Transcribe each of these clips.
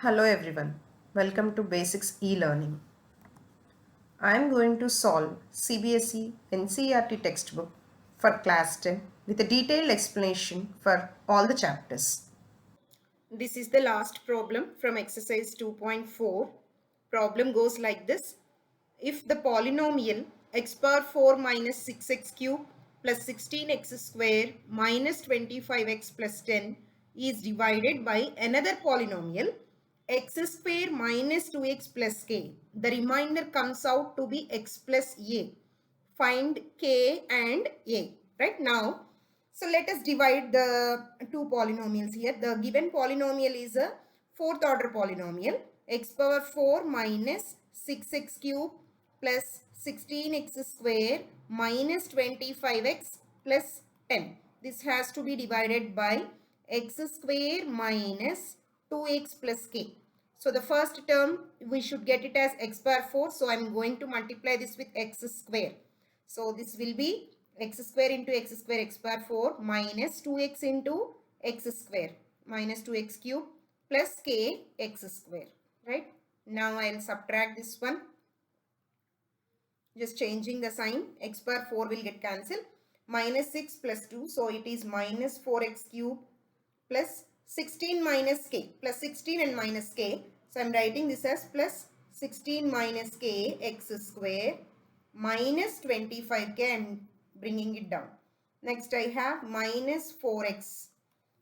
Hello everyone, welcome to Basics e-Learning. I am going to solve Cbse Ncert textbook for class 10 with a detailed explanation for all the chapters. This is the last problem from exercise 2.4. Problem goes like this. If the polynomial x power 4 minus 6x cube plus 16x square minus 25x plus 10 is divided by another polynomial x square minus 2x plus k, the remainder comes out to be x plus a. Find k and a. Right now, so let us divide the two polynomials here. The given polynomial is a fourth order polynomial, x power 4 minus 6x cube plus 16x square minus 25x plus 10. This has to be divided by x square minus 2x plus k. So the first term we should get it as x power 4. So I am going to multiply this with x square. So this will be x square into x square x power 4 minus 2x into x square minus 2x cube plus k x square. Right. Now I will subtract this one. Just changing the sign. X power 4 will get cancelled. Minus 6 plus 2. So it is minus 4x cube plus 16 minus k. Plus 16 and minus k. So I am writing this as plus 16 minus k x square minus 25k. I am bringing it down. Next I have minus 4x.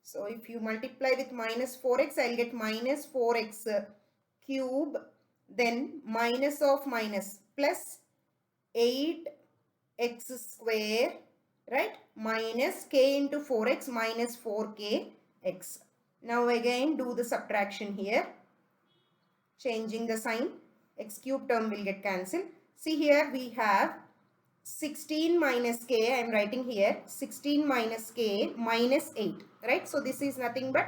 So if you multiply with minus 4x, I will get minus 4x cube. Then minus of minus plus 8x square, right, minus k into 4x minus 4k x. Now again do the subtraction here, changing the sign. X cube term will get cancelled. See here we have 16 minus k. I am writing here 16 minus k minus 8, right? So this is nothing but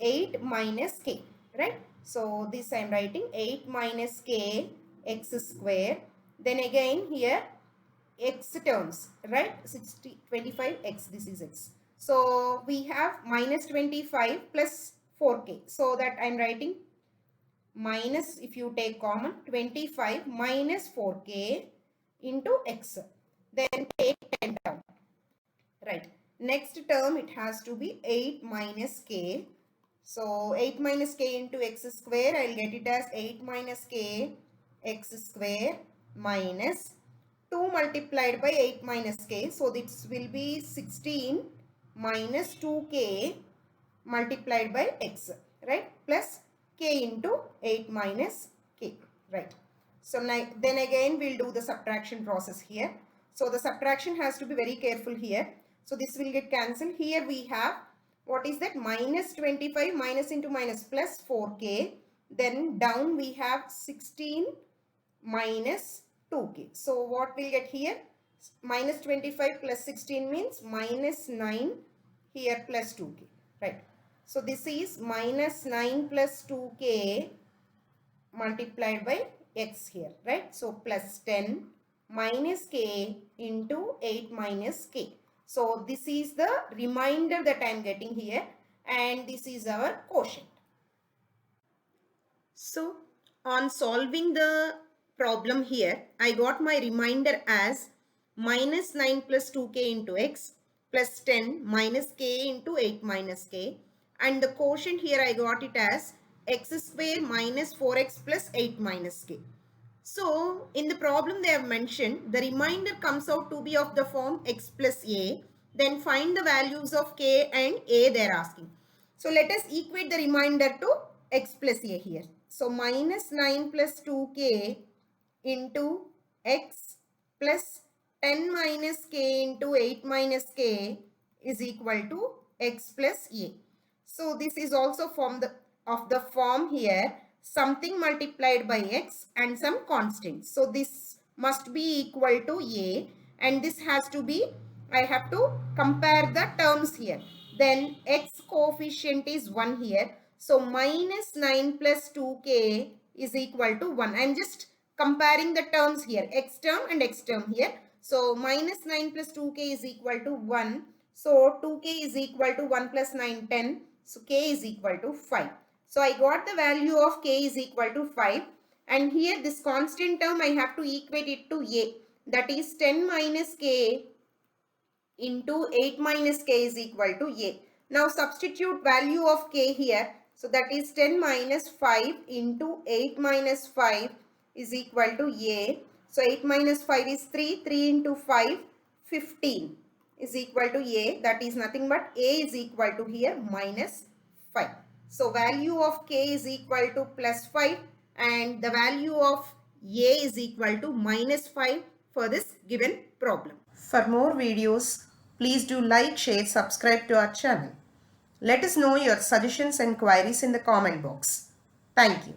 8 minus k, right? So this I am writing 8 minus k x square. Then again here x terms, right? 25x, this is x. So we have minus 25 plus 4k. So that I am writing minus, if you take common, 25 minus 4k into x. Then take 10 down. Right. Next term it has to be 8 minus k. So 8 minus k into x square, I will get it as 8 minus k x square minus 2 multiplied by 8 minus k. So this will be 16 minus 2k multiplied by x, right, plus k into 8 minus k, right. So then again we'll do the subtraction process here. So the subtraction has to be very careful here. So this will get cancelled. Here we have, what is that, minus 25 minus into minus plus 4k. Then down we have 16 minus 2k. So what we'll get here, minus 25 plus 16 means minus 9 here plus 2k, right. So this is minus 9 plus 2k multiplied by x here, right. So plus 10 minus k into 8 minus k. So this is the remainder that I am getting here, and this is our quotient. So on solving the problem here, I got my remainder as minus 9 plus 2k into x plus 10 minus k into 8 minus k, and the quotient here I got it as x square minus 4x plus 8 minus k. So in the problem they have mentioned the remainder comes out to be of the form x plus a. Then find the values of k and a they are asking. So let us equate the remainder to x plus a here. So minus 9 plus 2k into x plus 10 minus k into 8 minus k is equal to x plus a. So this is also from the form here, something multiplied by x and some constant. So this must be equal to a, and this has to be, I have to compare the terms here. Then x coefficient is 1 here. So minus 9 plus 2k is equal to 1. I am just comparing the terms here, x term and x term here. So minus 9 plus 2k is equal to 1. So 2k is equal to 1 plus 9, 10. So k is equal to 5. So I got the value of k is equal to 5, and here this constant term I have to equate it to a, that is 10 minus k into 8 minus k is equal to a. Now substitute value of k here. So that is 10 minus 5 into 8 minus 5 is equal to a. So 8 minus 5 is 3. 3 into 5, 15 is equal to a. That is nothing but a is equal to here minus 5. So value of k is equal to plus 5 and the value of a is equal to minus 5 for this given problem. For more videos, please do like, share, subscribe to our channel. Let us know your suggestions and queries in the comment box. Thank you.